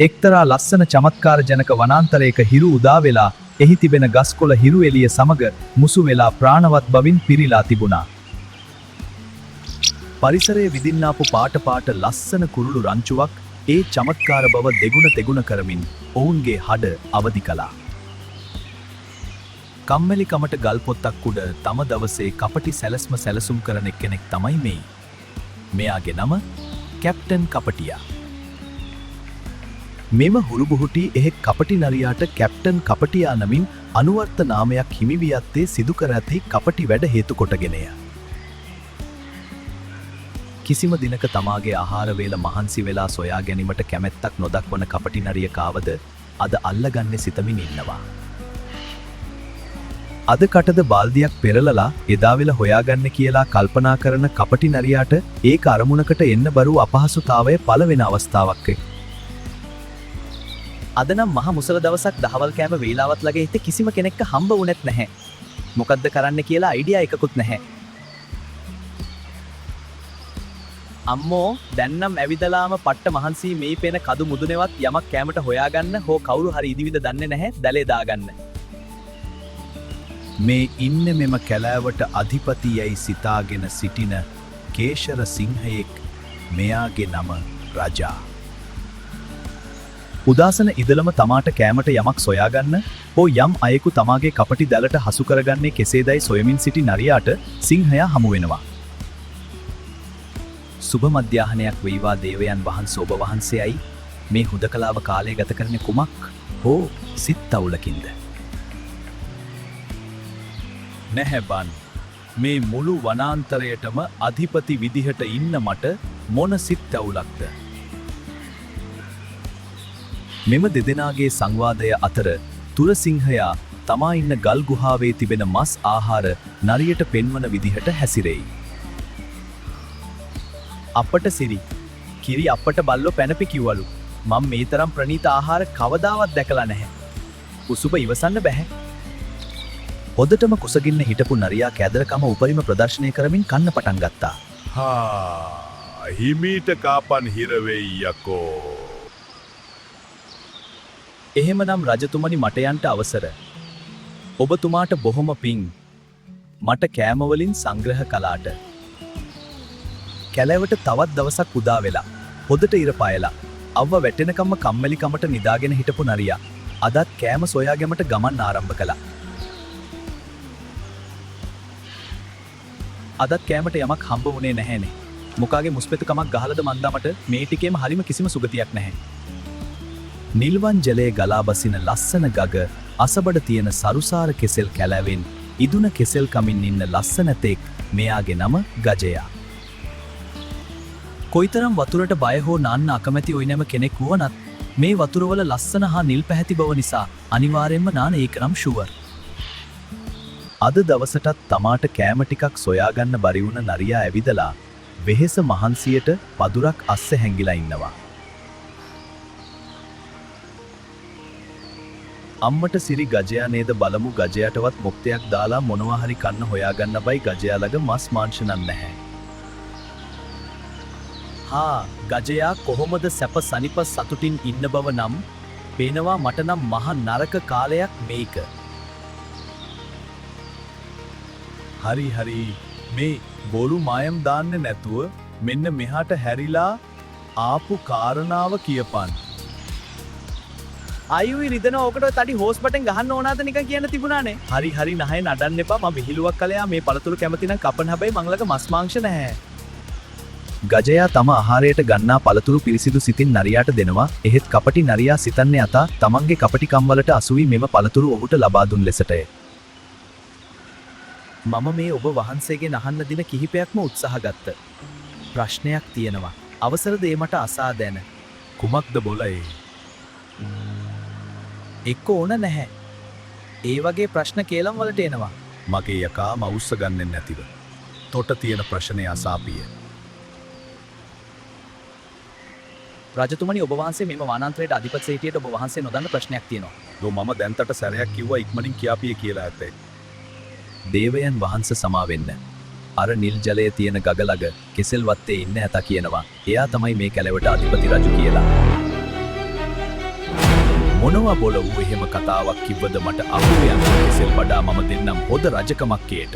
එක්තරා ලස්සන චමත්කාර ජනක වනාන්තරයක හිරු උදා වෙලා එහි තිබෙන ගස්කොළ හිරු එළිය සමග මුසු වෙලා ප්‍රාණවත් බවින් පිරීලා තිබුණා. පරිසරයේ විදින්නාපු පාට ලස්සන කුරුළු රංචුවක් ඒ චමත්කාර බව දෙගුණ තෙගුණ කරමින් ඔවුන්ගේ හඩ අවදි කළා. කම්මැලිකමට ගල් පොත්තක් උඩ තම දවසේ කපටි සැලැස්ම සැලසුම් කරන එක්කෙනෙක් තමයි මේ. මෙයාගේ නම කැප්ටන් කපටියා. මෙම හුරුබුහුටි එහෙක් කපටි නරියාට කැප්ටන් කපටියා නමින් අනුවර්ත නාමයක් හිමි වී ඇත්තේ සිදු කර ඇති කපටි වැඩ හේතු කොටගෙනය. කිසිම දිනක තමාගේ ආහාර වේල මහන්සි වෙලා සොයා ගැනීමට කැමැත්තක් නොදක්වන කපටි නරියකාවද අද අල්ලගන්නේ සිතමින් ඉන්නවා. අද කටද බාල්දියක් පෙරලලා එදා වෙල හොයාගන්න කියලා කල්පනා කරන කපටි නරියාට ඒක අරමුණකට එන්න බරු අපහසුතාවය පළවෙන අවස්ථාවක්. අද නම් මහ මුසල දවසක් දහවල් කෑම වේලාවත් ළඟ හිට කිසිම කෙනෙක්ව හම්බ වුණෙත් නැහැ. මොකද්ද කරන්න කියලා අයිඩියා එකකුත් නැහැ. අම්මෝ දැන් නම් ඇවිදලාම පට්ට මහන්සි මේ පේන කදු මුදුනේවත් යමක් කෑමට හොයාගන්න හෝ කවුරු හරි ඉදිවිද දන්නේ නැහැ දැලේ දාගන්න. මේ ඉන්න මෙම කැලෑවට අධිපතියයි සිතාගෙන සිටින කේශර සිංහයෙක් මෙයාගේ නම රජා. උදාසන ඉදලම තමාට කෑමට යමක් සොයාගන්න හෝ යම් අයෙකු තමාගේ කපටි දැලට හසු කරගන්නේ කෙසේදයි සොයමින් සිටි නරියාට සිංහයා හමු වෙනවා. සුබ මධ්‍යාහනයක් වේවා දේවයන් වහන්සේ ඔබ වහන්සේයි මේ හුදකලාව කාලය ගත කරන්නේ කුමක් හෝ සිත් තවුලකින්ද? නැහැ බන් මේ මුළු වනාන්තරයටම අධිපති විදිහට ඉන්න මට මොන සිත් තවුලක්ද? මෙම දෙදෙනාගේ සංවාදය අතර තුරසිංහයා තමා ඉන්න ගල් ගුහාවේ තිබෙන මස් ආහාර නරියට පෙන්වන විදිහට හැසිරෙයි. අපට සිරි කිරි අපට බල්ලෝ පැනපි කිව්වලු. මම මේ තරම් ප්‍රණීත ආහාර කවදාවත් දැකලා නැහැ. උසුබ ඉවසන්න බැහැ. හොදටම කුසගින්න හිටපු නරියා කැදරකම උපරිම ප්‍රදර්ශනය කරමින් කන්න පටන් ගත්තා. හිමීට කාපන් හිරවෙයි යකෝ. එහෙමනම් රජතුමනි මට යන්ට අවසර. ඔබතුමාට බොහොම පිං. මට කෑමවලින් සංග්‍රහ කලාට. කැලෑවට තවත් දවසක් උදා වෙලා. හොදට ඉර පායලා. අව්ව වැටෙනකම්ම කම්මැලිකමට නිදාගෙන හිටපු නරියා අදත් කෑම සොයාගැමට ගමන් ආරම්භ කළා. අදත් කෑමට යමක් හම්බ වුණේ නැහැනේ. මොකාගේ මුස්පෙතුකමක් ගහලද මන්දාමට මේ ටිකේම හරිම කිසිම සුගතියක් නැහැ. නිල්වන් ජලයේ ගලා බසින ලස්සන ගග අසබඩ තියෙන සරුසාර කෙසෙල් කැලෑවෙන් ඉදුන කෙසෙල් කමින් ඉන්න ලස්සන තෙක් මෙයාගේ නම ගජයා. කොයිතරම් වතුරට බය හෝ නාන්න අකමැති ඔයිනම කෙනෙක් වුවනත් මේ වතුරවල ලස්සන හා නිල් පැහැති බව නිසා අනිවාර්යෙන්ම නාන ඒක නම් ෂුවර්. අද දවසටත් තමාට කෑම ටිකක් සොයාගන්න බැරි වුණ නරියා ඇවිදලා වෙහෙස මහන්සියට පදුරක් අස්සේ හැංගිලා ඉන්නවා. අම්මට සිරි ගජයා නේද බලමු ගජයටවත් මොක්තයක් දාලා මොනවා හරි කන්න හොයාගන්න බයි ගජයා ළඟ මස් මාංශ නැහැ. ගජයා කොහොමද සැප සනිප සතුටින් ඉන්න බව නම් පේනවා මට නම් මහ නරක කාලයක් මේක. හරි මේ බොරු මායම් දාන්න නැතුව මෙන්න මෙහාට හැරිලා ආපු කාරණාව කියපන්. අයුයි රිදෙන ඕකට තඩි හෝස් බටන් ගහන්න ඕනාද නිකන් කියන්න තිබුණානේ. හරි නහය නඩන්න එපා මම විහිළුවක් කළයා මේ පළතුරු කැමති නම් කපන හැබැයි මං ළඟ මස් මාංශ නැහැ. ගජයා තම ආහාරයට ගන්නා පළතුරු පිරිසිදු සිතින් නරියාට දෙනවා. එහෙත් කපටි නරියා සිතන්නේ අතා තමන්ගේ කපටිකම් වලට අසු වී මෙම පළතුරු ඔහුට ලබා දුන් ලෙසටය. මම මේ ඔබ වහන්සේගෙන් අහන්න දින කිහිපයක්ම උත්සාහ ගත්ත. ප්‍රශ්නයක් තියෙනවා. අවසරද ඒ මට අසා දැන. කුමක්ද බොලයි? එක්ක ඕන නැහැ. ඒ වගේ ප්‍රශ්න කේලම් වලට එනවා. මගේ යකා මවුස්ස ගන්නෙන් නැතිව. තොට තියෙන ප්‍රශ්නය අසාපිය. රජතුමනි ඔබ වහන්සේ මෙම වනාන්තරයට අධිපති සිටියට ඔබ වහන්සේ නොදන්න ප්‍රශ්නයක් තියෙනවා. මම දැන්තට සැරයක් කිව්වා ඉක්මනින් කියාපිය කියලා ඇත්තේ. දේවයන් වහන්සේ සමා වෙන්න. අර නිල් ජලයේ තියෙන ගග ළඟ කෙසෙල් වත්තේ ඉන්න ඇතා කියනවා. එයා තමයි මේ කැලෑවට අධිපති රජු කියලා. මොනවා බොල වූ එහෙම කතාවක් කිව්වද මට අහුව යන කෙසෙල් වඩා මම දෙන්නම් හොද රජකමක් කේට.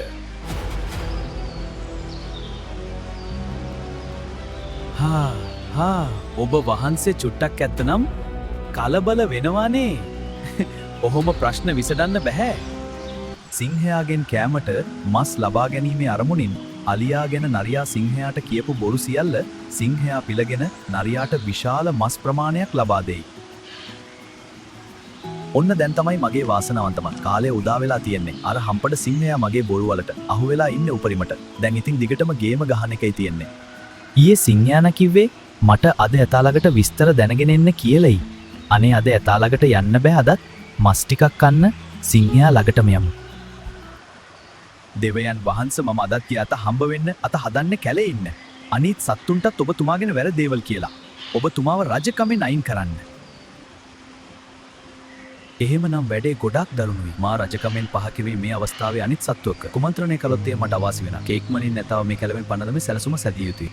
ඔබ වහන්සේ චුට්ටක් ඇත්තනම් කලබල වෙනවානේ. ඔහොම ප්‍රශ්න විසඳන්න බැහැ. සිංහයාගෙන් කෑමට මස් ලබා ගැනීමේ අරමුණින් අලියා ගැන නරියා සිංහයාට කියපු බොරු සියල්ල සිංහයා පිළගෙන නරියාට විශාල මස් ප්‍රමාණයක් ලබා දෙයි. ඔන්න දැන් තමයි මගේ වාසනාවන්තමත් කාලය උදා වෙලා තියෙන්නේ. අර හම්පඩ සිංහයා මගේ බොරු වලට අහු වෙලා ඉන්නේ උපරිමට. දැන් ඉතින් දිගටම ගේම ගහන එකයි තියෙන්නේ. ඊයේ සිංහයාන කිව්වේ මට අද ඇතාලකට විස්තර දැනගෙන එන්න කියලයි. අනේ අද ඇතාලකට යන්න බෑ අදත් මස් ටිකක් කන්න සිංහයා ළඟටම යමු. දෙවයන් වහන්ස මම අදත් කියාත හම්බ වෙන්න අත හදන්න කැලේ ඉන්න. අනිත් සත්තුන්ටත් ඔබතුමාගෙන වැර දේවල් කියලා. ඔබතුමාව රජකමෙන් අයින් කරන්න. එහෙමනම් වැඩේ ගොඩක් දරුණුයි. මා රජකමෙන් පහ කිරීමේ මේ අවස්ථාවේ අනිත් සත්තුවක කුමන්ත්‍රණය කළොත් මට අවාසි වෙනවා. කේක් මලින් නැතව මේ කැලෙන් පන්නදමේ සැලසුම සැදිය යුතුයි.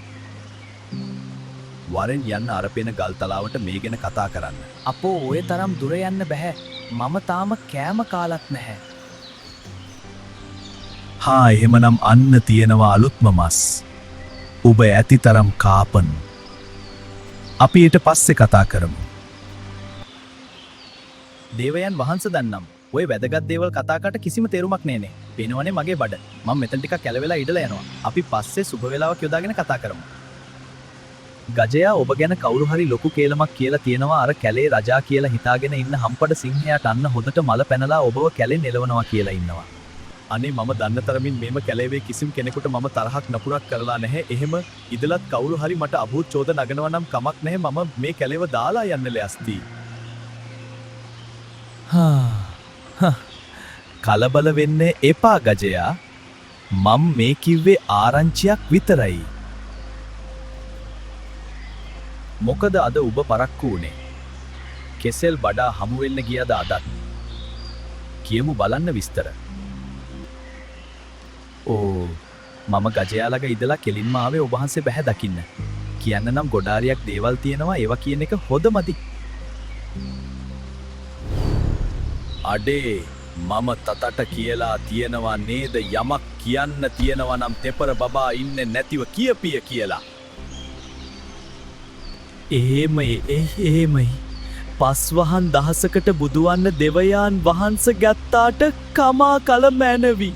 වරෙන් යන්න අරපෙන ගල්තලාවට මේ ගැන කතා කරන්න. අපෝ ඔය තරම් දුර යන්න බැහැ. මම තාම කෑම කාලත් නැහැ. එහෙමනම් අන්න තියෙනවා අලුත්ම මස්. ඔබ ඇති තරම් කාපන්. අපි ඊට පස්සේ කතා කරමු. දේවයන් වහන්ස දන්නම්. ඔය වැදගත් දේවල් කතාකට කිසිම තේරුමක් නෑනේ. පේනවනේ මගේ බඩ. මම මෙතන ටිකක් කැලවෙලා ඉඩලා යනවා. අපි පස්සේ සුබ වේලාවක් යොදාගෙන කතා කරමු. ගජයා ඔබ ගැන කවුරු හරි ලොකු කේලමක් කියලා තියෙනවා. අර කැලේ රජා කියලා හිතාගෙන ඉන්න හම්පඩ සිංහයාට අන්න හොදට මල පැනලා ඔබව කැලෙන් එලවනවා කියලා ඉන්නවා. අනේ මම දන්න තරමින් මේම කැලේවේ කිසිම කෙනෙකුට මම තරහක් නපුරක් කරලා නැහැ. එහෙම ඉදලත් කවුරු හරි මට අභූත චෝද නගනවා නම් කමක් නැහැ. මම මේ කැලේව දාලා යන්න ලෑස්ති. කලබල වෙන්න එපා ගජයා. මම මේ කිව්වේ ආරංචියක් විතරයි. මොකද අද ඔබ පරක්කු වුණේ? කෙසෙල් බඩා හමු වෙන්න ගියද අදත්? කියමු බලන්න විස්තර. මම ගජයාලග ඉදලා කෙලින්ම ආවේ ඔබ වහන්සේ බැහැ දකින්න. කියන්න නම් ගොඩාරියක් දේවල් තියෙනවා. ඒවා කියන එක හොඳමදි. අඩේ මම තතට කියලා තියෙනවා නේද? යමක් කියන්න තියෙනවා නම් තෙපර බබා ඉන්නේ නැතිව කියපිය කියලා. එහෙමයි. පස්වහන් දහසකට බුදුවන්න දෙවයාන් වහන්ස ගත්තාට කමා කල මැනවි.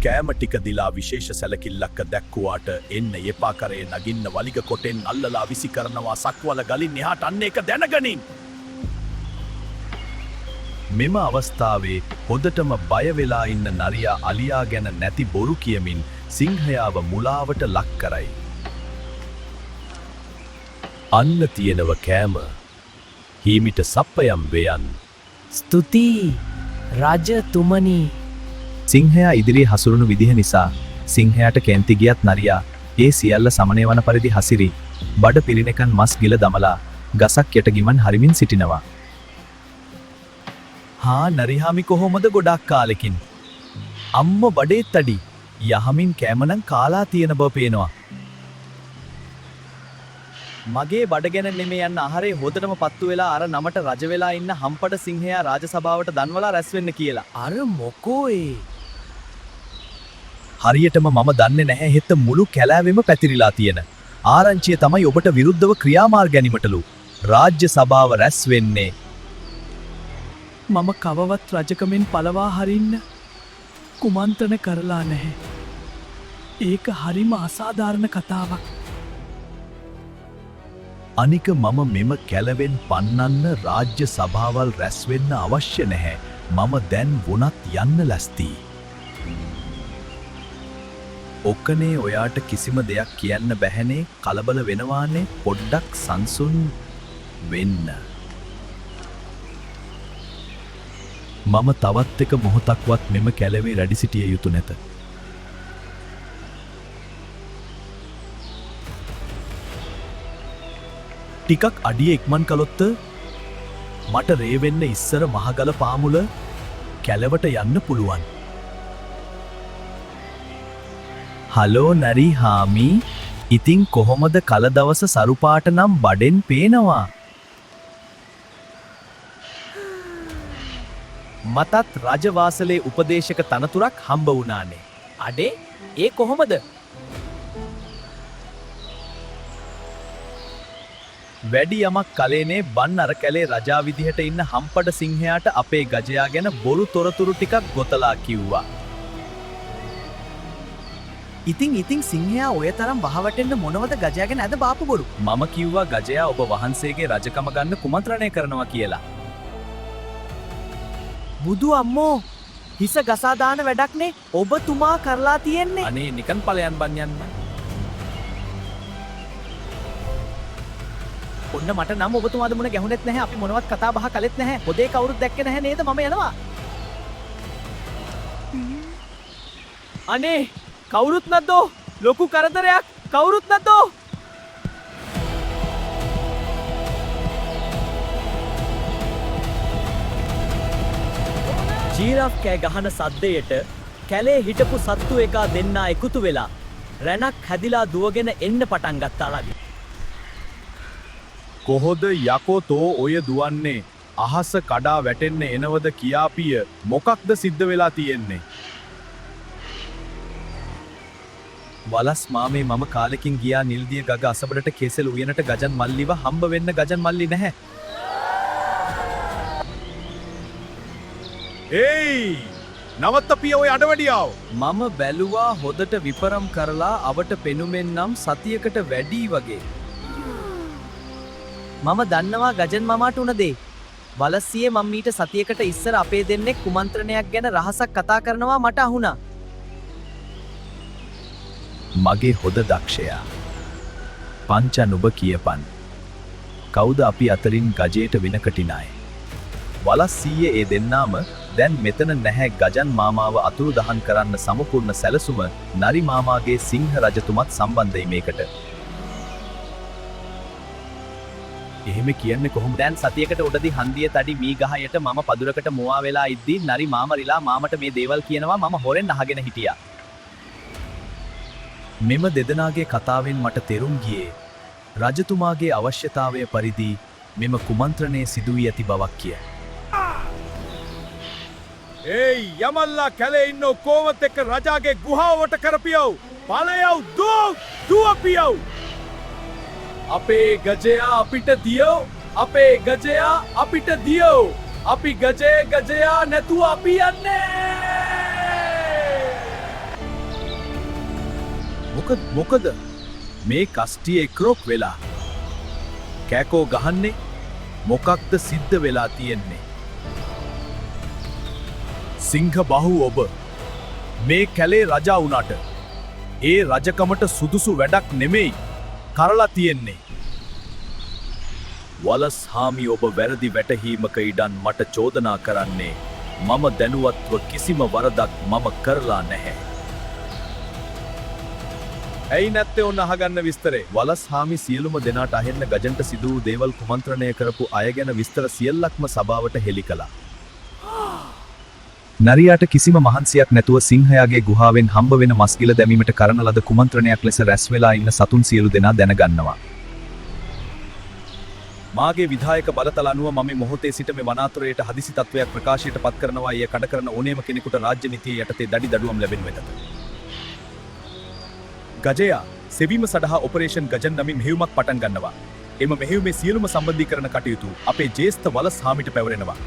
කෑම ටික දිලා විශේෂ සැලකිල්ලක්ක දැක්කුවාට එන්න එපා කරේ නගින්න වලිග කොටෙන් අල්ලලා විසි කරනවා. සක්වල ගලින් එහාට අන්න එක දැනගනින්. මෙම අවස්ථාවේ හොදටම බය වෙලා ඉන්න නරියා අලියා ගැන නැති බොරු කියමින් සිංහයාව මුලාවට ලක් කරයි. අන්න තියෙනව කෑම. හීමිට සප්පයම් වේයන්. ස්තුතියි රජතුමනි. සිංහයා ඉදිරියේ හසුරුණු විදිහ නිසා සිංහයාට කැන්ති ගියත් නරියා ඒ සියල්ල සමනය වන පරිදි හසිරි බඩ පිළිනෙකන් මස් ගිල දමලා ගසක් යට ගිමන් හරිමින් සිටිනවා. නරිහාමි කොහොමද ගොඩක් කාලෙකින්? අම්ම බඩේත් අඩි යහමින් කෑමනම් කාලා තියෙන බව පේනවා. මගේ බඩ ගැන නෙමේ යන්න ආහාරේ හොදටම පත්තු වෙලා අර නමට රජ වෙලා ඉන්න හම්පඩ සිංහයා රාජසභාවට දන්වලා රැස් වෙන්න කියලා. අර මොකෝ ඒ? හරියටම මම දන්නේ නැහැ. හෙත මුළු කැලෑවෙම පැතිරිලා තියෙන ආරංචිය තමයි ඔබට විරුද්ධව ක්‍රියාමාර්ග ගැනීමටලු රාජ්‍ය සභාව රැස් වෙන්නේ. මම කවවත් රජකමෙන් පළවා හරින්න කුමන්ත්‍රණ කරලා නැහැ. ඒක හරිම අසාධාරණ කතාවක්. අනික මම මෙම කැලවෙන් පන්නන්න රාජ්‍ය සභාවල් රැස් වෙන්න අවශ්‍ය නැහැ. මම දැන් වුණත් යන්න ලැස්ති. ඔක්කනේ ඔයාට කිසිම දෙයක් කියන්න බැහැනේ. කලබල වෙනවානේ. පොඩ්ඩක් සංසුන් වෙන්න. මම තවත් එක මොහොතක්වත් මෙම කැලවේ රැඩි සිටිය යුතු නැත. ටිකක් අඩිය ඉක්මන් කළොත්ත මට රේවෙන්න ඉස්සර මහගල පාමුල කැලවට යන්න පුළුවන්. හලෝ නරිහාමි, ඉතින් කොහොමද කල දවස සරුපාට නම් බඩෙන් පේනවා? මතත් රජවාසලේ උපදේශක තනතුරක් හම්බ වුණානේ. අඩේ ඒ කොහොමද? වැඩි යමක් කලේනේ බන් අර කැලේ රජා විදිහට ඉන්න හම්පඩ සිංහයාට අපේ ගජයා ගැන බොරු තොරතුරු ටිකක් ගොතලා කිව්වා. ඉතින් සිංහයා ඔය තරම් වහවටෙන්න මොනවද ගජයා ගැන අද බාපු බොරු? මම කිව්වා ගජයා ඔබ වහන්සේගේ රජකම ගන්න කුමන්ත්‍රණය කරනවා කියලා. බුදු අම්මෝ හිස ගසා දාන වැඩක්නේ ඔබතුමා කරලා තියෙන්නේ. අනේ නිකන් ඵලයන් බන් යන්න. ඔන්න මට නම් ඔබතුමාද මුණ ගැහුනෙත් නැහැ. අපි මොනවත් කතා බහ කළෙත් නැහැ. පොදේ කවුරුත් දැක්කේ නැහැ නේද? මම යනවා. අනේ කවුරුත් නැද්දෝ? ලොකු කරදරයක්. කවුරුත් නැද්දෝ? ජීරාෆ් කෑ ගහන සද්දයට කැලේ හිටපු සත්තු එකා දෙන්නා එකතු වෙලා රැණක් හැදිලා දුවගෙන එන්න පටන් ගත්තාලු. කොහොද යකෝ තෝ ඔය දුවන්නේ? අහස කඩා වැටෙන්න එනවද කියාපිය මොකක්ද සිද්ධ වෙලා තියෙන්නේ? වලස් මාමේ මම කාලෙකින් ගියා නිල්දිය ගග අසබඩට කෙසෙල් උයනට ගජන් මල්ලිව හම්බ වෙන්න ගජන් මල්ලි නැහැ. ඒයි නවත්තපිය ඔය අඩවැඩියාව. මම බැලුවා හොදට විපරම් කරලා අවට පෙනුමෙන් නම් සතියකට වැඩි වගේ. මම දන්නවා ගජන් මමාට උන දේ. වලස්සියේ මම මීට සතියකට ඉස්සර අපේ දෙන්නෙක් කුමන්ත්‍රණයක් ගැන රහසක් කතා කරනවා මට අහුණා. මගේ හොද දක්ෂයා. පංච නුඹ කියපන්. කවුද අපි අතරින් ගජයට වෙනකටිනාය? වලස්සීයේ ඒ දෙන්නාම දැන් මෙතන නැහැ. ගජන් මාමාව අතුරුදහන් කරන්න සම්පූර්ණ සැලසුම නරි මාමාගේ සිංහ රජතුමත් සම්බන්ධයි මේකට. එහෙම කියන්නේ කොහොමද? දැන් සතියකට උඩදී හන්දිය තඩි මී ගහයට මම පදුරකට මුවා වෙලා ඉද්දී නරි මාමරිලා මාමට මේ දේවල් කියනවා මම හොරෙන් අහගෙන හිටියා. මෙම දෙදෙනාගේ කතාවෙන් මට තෙරුම් ගියේ රජතුමාගේ අවශ්‍යතාවය පරිදි මෙම කුමන්ත්‍රණය සිදු වී ඇති බවක් කිය. ඒයි යමල්ලා කැලේ ඉන්න කොමත් එක්ක රජාගේ ගුහාවට කරපියව්. ඵලයව් දුවපියව්. අපේ ගජයා අපිට දියෝ. අපේ ගජයා අපිට දියෝ. අපි ගජයා නැතුව අපි යන්නේ. මොකද මේ කස්ටිය එක්රොක් වෙලා කෑකෝ ගහන්නේ? මොකක්ද සිද්ධ වෙලා තියෙන්නේ? සිංහ බහු ඔබ මේ කැලේ රජා වුණාට ඒ රජකමට සුදුසු වැඩක් නෙමෙයි කරලා තියෙන්නේ. වලස් හාමි ඔබ වැරදි වැටහීමක ඉඩන් මට චෝදනා කරන්නේ මම දැනුවත්ව කිසිම වරදක් මම කරලා නැහැ. ඇයි නැත්තේ ඔන්න අහගන්න විස්තරේ? වලස් හාමි සියලුම දෙනාට අහෙන්න ගජන්ට සිදු වූ දේවල් කුමන්ත්‍රණය කරපු අය ගැන විස්තර සියල්ලක්ම සභාවට හෙළි කළා. නරියාට කිසිම මහන්සියක් නැතුව සිංහයාගේ ගුහාවෙන් හම්බ වෙන මස්ගිල දැමීමට කරන ලද කුමන්ත්‍රණයක් ලෙස රැස් වෙලා ඉන්න සතුන් සියලු දෙනා දැනගන්නවා. මාගේ විධායක බලතල අනුව මම මොහොතේ සිට මේ වනාතුරයට හදිසි තත්වයක් ප්‍රකාශයට පත් කරනවා. ඊය කඩ කරන ඕනෑම කෙනෙකුට රාජ්‍ය නීතිය යටතේ දඩි දඩුවම් ලැබෙනු වෙතද. ගජයා සෙවීම සඳහා ඔපරේෂන් ගජන් නමින් මෙහෙයුමක් පටන් ගන්නවා. එම මෙහෙයුමේ සියලුම සම්බන්ධීකරණ කටයුතු අපේ ජ්‍යෙෂ්ඨ වලස් හාමිට පැවරෙනවා.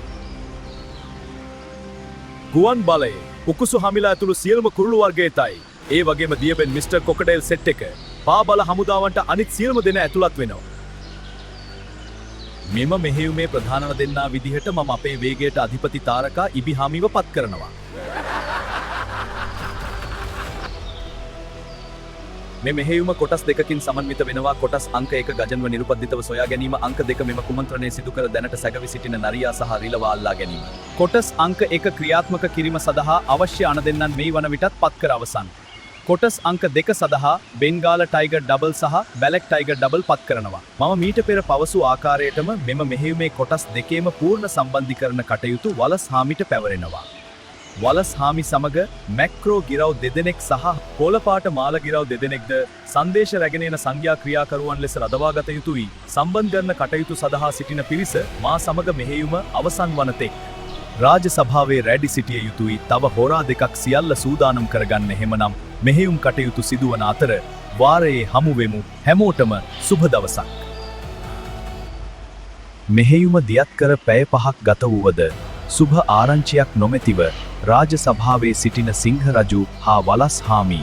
ගුවන් බලයේ උකුසු හමිලා ඇතුළු සියලුම කුරුළු වර්ගයටයි ඒ වගේම දියබෙන් මිස්ටර් කොකඩේල් සෙට් එක පාබල හමුදාවන්ට අනිත් සියලුම දෙනා ඇතුළත් වෙනවා. මෙම මෙහෙයුමේ ප්‍රධානම දෙන්නා විදිහට මම අපේ වේගයට අධිපති තාරකා ඉබිහාමිව පත් කරනවා. මේ මෙහෙයුම කොටස් දෙකකින් සමන්විත වෙනවා. කොටස් අංක 1 ගජන්ව නිරුපද්දිතව සොයා ගැනීම, අංක 2 මෙම කුමන්ත්‍රණය සිදු කර දැනට සැගවි සිටින නරියා සහ රිලවා අල්ලා ගැනීම. කොටස් අංක 1 ක්‍රියාත්මක කිරීම සඳහා අවශ්‍ය අණදෙන්නන් මේ වන විටත් පත් කර අවසන්. කොටස් අංක 2 සඳහා බෙන්ගාල ටයිගර් ඩබල් සහ බැලක් ටයිගර් ඩබල් පත් කරනවා. මම මීට පෙර පවසු ආකාරයටම මෙම මෙහෙයුමේ කොටස් දෙකේම පූර්ණ සම්බන්ධීකරණ කටයුතු වලස් හාමිට පැවරෙනවා. වලස් හාමි සමග මැක්‍රෝ ගිරව් දෙදෙනෙක් සහ පොළපාට මාල ගිරව් දෙදෙනෙක්ද සංදේශ රැගෙන එන සංඝයා ක්‍රියාකරුවන් ලෙස රඳවාගත යුතුයි. සම්බන්ධ කරන කටයුතු සඳහා සිටින පිරිස මා සමග මෙහෙයුම අවසන් වන තෙක් රාජ සභාවේ රැඩි සිටිය යුතුයි. තව හොරා දෙකක් සියල්ල සූදානම් කරගන්න. එහෙමනම් මෙහෙයුම් කටයුතු සිදුවන අතර වාරයේ හමු වෙමු. හැමෝටම සුබ දවසක්. මෙහෙයුම දියත් කර පැය 5ක් ගත වුවද සුබ ආරංචියක් නොමැතිව රාජ සභාවේ සිටින සිංහ රජු හා වලස් හාමි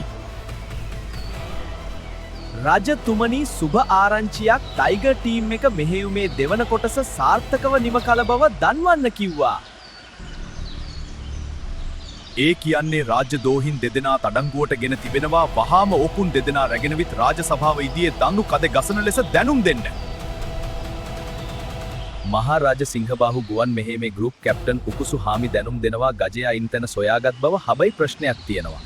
රජතුමනි, සුබ ආරංචියක්. ටයිගර් ටීම් එක මෙහෙයුමේ දෙවන කොටස සාර්ථකව නිම කළ බව දන්වන්න කිව්වා. ඒ කියන්නේ රාජ්‍ය දෝහින් දෙදෙනා තඩංගුවට ගෙන තිබෙනවා. වහාම ඔකුන් දෙදෙනා රැගෙනවිත් රාජ සභාව ඉදියේ දණු කද ගසන ලෙස දැනුම් දෙන්න. මහරජ සිංහබාහු ගුවන් මෙහෙයුමේ ගෲප් කැප්ටන් උකුසු හාමි දැනුම් දෙනවා ගජයා ඉන්න තැන සොයාගත් බව. හැබැයි ප්‍රශ්නයක් තියෙනවා.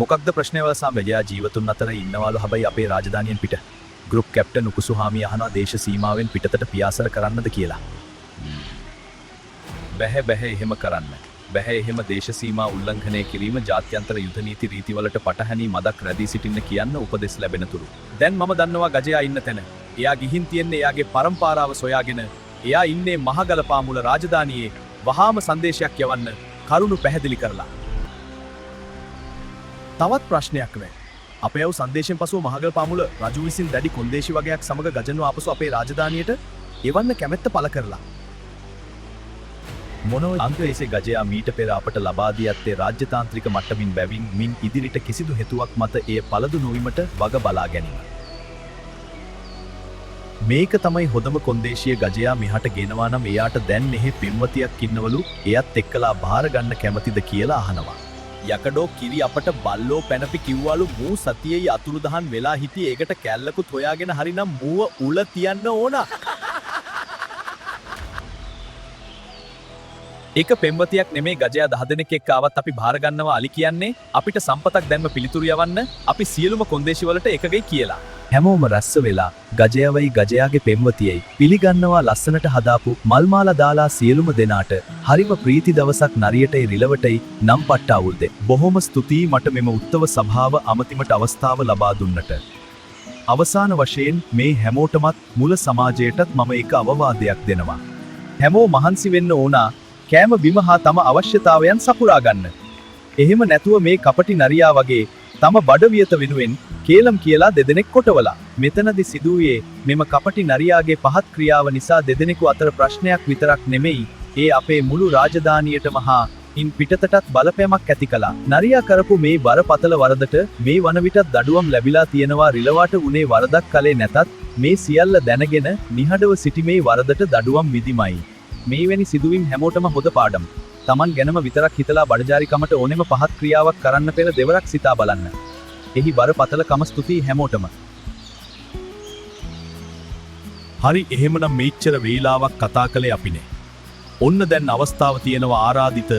මොකක්ද ප්‍රශ්නය වලසම්? ගජයා ජීවතුන් අතර ඉන්නවලු. හැබැයි අපේ රාජධානියෙන් පිට. ගෲප් කැප්ටන් උකුසු හාමි අහනවා දේශ සීමාවෙන් පිටතට පියාසර කරන්නද කියලා. බැහැ එහෙම කරන්න. බැහැ එහෙම දේශ සීමා උල්ලංඝනය කිරීම ජාත්‍යන්තර යුද නීති රීතිවලට පටහැනි මදක් රැඳී සිටින්න කියන්න උපදෙස් ලැබෙන තුරු. දැන් මම දන්නවා ගජයා ඉන්න තැන. එයා ගිහින් තියන්නේ එයාගේ පරම්පරාව සොයාගෙන. එයා ඉන්නේ මහගල පාමුල රාජධානියේ. වහාම සංදේශයක් යවන්න කරුණු පැහැදිලි කරලා. තවත් ප්‍රශ්නයක් වේ. අපේ වූ සංදේශයෙන් පසුව මහගල පාමුල රජු විසින් දැඩි කොන්දේසි වගයක් සමග ගජන්ව ආපසු අපේ රාජධානියට එවන්න කැමැත්ත පළ කරලා. මොනෝ අන්තයේසේ ගජයා මීට පෙර අපට ලබා දී ඇත්තේ රාජ්‍යතාන්ත්‍රික මට්ටමින් බැවින් මින් ඉදිරිට කිසිදු හේතුවක් මත එය පළදු නොවීමට වග බලා ගැනීම. මේක තමයි හොඳම කොන්දේසිය. ගජයා මෙහාට ගෙනවා නම් එයාට දැන් මෙහි පෙම්වතියක් ඉන්නවලු. එයත් එක්කලා බාර ගන්න කැමතිද කියලා අහනවා. යකඩෝ කිරි අපට බල්ලෝ පැනපි කිව්වලු මූ සතියේ අතුරුදහන් වෙලා හිටි. ඒකට කැල්ලකුත් හොයාගෙන හරිනම් මූව උල තියන්න ඕන. ඒක පෙම්වතියක් නෙමේ. ගජයා 10 දෙනෙක් එක්ක ආවත් අපි බාර ගන්නවා අලි කියන්නේ. අපිට සම්පතක් දැන්ම පිළිතුරු යවන්න. අපි සියලුම කොන්දේසි වලට එකගයි කියලා. හැමෝම රැස්ස වෙලා ගජයවයි ගජයාගේ පෙම්වතියයි පිළිගන්නවා ලස්සනට හදාපු මල්මාලා දාලා සියලුම දෙනාට හරිම ප්‍රීති දවසක් නරියටයි රිලවටයි නම් පට්ටාවුල්ද. බොහොම ස්තුතියි මට මෙම උත්තව සභාව අමතිමට අවස්ථාව ලබා දුන්නට. අවසාන වශයෙන් මේ හැමෝටමත් මුල සමාජයටත් මම එක අවවාදයක් දෙනවා. හැමෝ මහන්සි වෙන්න ඕනා කෑම බිම හා තම අවශ්‍යතාවයන් සපුරා ගන්න. එහෙම නැතුව මේ කපටි නරියා වගේ තම බඩවියත වෙනුවෙන් කේලම් කියලා දෙදෙනෙක් කොටවලා. මෙතනදි සිදුවේ මෙම කපටි නරියාගේ පහත් ක්‍රියාව නිසා දෙදෙනෙකු අතර ප්‍රශ්නයක් විතරක් නෙමෙයි, ඒ අපේ මුළු රාජධානියටම හා ඉන් පිටතටත් බලපෑමක් ඇති කළා. නරියා කරපු මේ බරපතල වරදට මේ වන විටත් දඩුවම් ලැබිලා තියෙනවා. රිලවාට උනේ වරදක් කලේ නැතත් මේ සියල්ල දැනගෙන නිහඬව සිටීමේ වරදට දඩුවම් විදිමයි. මේ වැනි සිදුවීම් හැමෝටම හොඳ පාඩම්. Taman ගැනම විතරක් හිතලා බඩජාරිකමට ඕනෙම පහත් ක්‍රියාවක් කරන්න පෙර දෙවරක් සිතා බලන්න. එහි බරපතලකම ස්තුතියි හැමෝටම. හරි, එහෙමනම් මෙච්චර වේලාවක් කතා කළේ අපිනේ. ඔන්න දැන් අවස්ථාව තියෙනවා ආරාධිත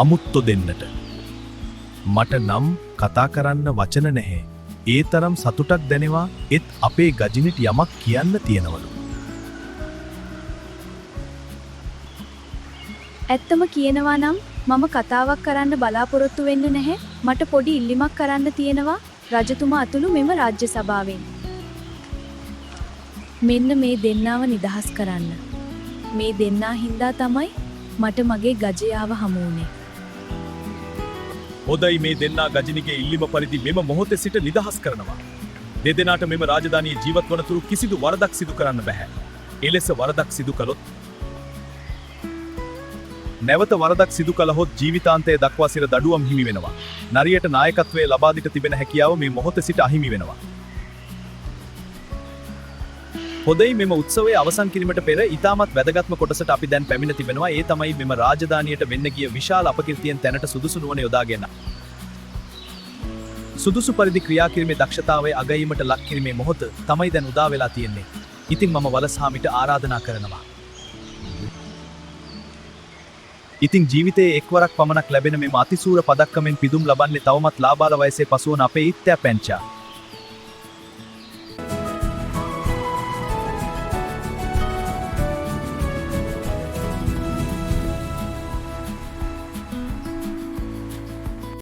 අමුත්තු දෙන්නට. මට නම් කතා කරන්න වචන නැහැ. ඒ තරම් සතුටක් දැනෙවා. ඒත් අපේ ගජිනිට යමක් කියන්න තියෙනවලු. ඇත්තම කියනවා නම් මම කතාවක් කරන්න බලාපොරොත්තු වෙන්න නැහැ. මට පොඩි ඉල්ලීමක් කරන්න තියෙනවා රජතුමා අතුළු මෙම රාජ්‍ය සභාවෙන්. මෙන්න මේ දෙන්නාව නිදහස් කරන්න. මේ දෙන්නා හින්දා තමයි මට මගේ ගජයාව හමු වුනේ. හොඳයි, මේ දෙන්නා ගජිනිගේ ඉල්ලීම පරිදි මෙම මොහොතේ සිට නිදහස් කරනවා. දෙදෙනාට මෙම රාජධානියේ ජීවත් වන තුරු කිසිදු වරදක් සිදු කරන්න බෑ. එලෙස වරදක් සිදු කළොත් නැවත වරදක් සිදු කළහොත් ජීවිතාන්තය දක්වා සිර දඩුවම් හිමි වෙනවා. නරියට නායකත්වයේ ලබා දීට තිබෙන හැකියාව මේ මොහොතේ සිට අහිමි වෙනවා. හොඳයි, මෙම උත්සවයේ අවසන් කිරීමට පෙර ඊටමත් වැදගත්ම කොටසට අපි දැන් පැමිණ තිබෙනවා. ඒ තමයි මෙම රාජධානියට වෙන්න ගිය විශාල අපකීර්තියෙන් තැනට සුදුසු නුවණ යොදාගෙන සුදුසු පරිදි ක්‍රියා කිරීමේ දක්ෂතාවය අගයීමට ලක් කිරීමේ මොහොත තමයි දැන් උදා වෙලා තියෙන්නේ. ඉතින් මම වලස්හාමිට ආරාධනා කරනවා. ඉතින් ජීවිතයේ එක්වරක් පමණක් ලැබෙන මෙම අතිසූර පදක්කමෙන් පිදුම් ලබන්නේ තවමත් ලාබාල වයසේ පසුවන අපේ ඉත්තෑ පැංචා.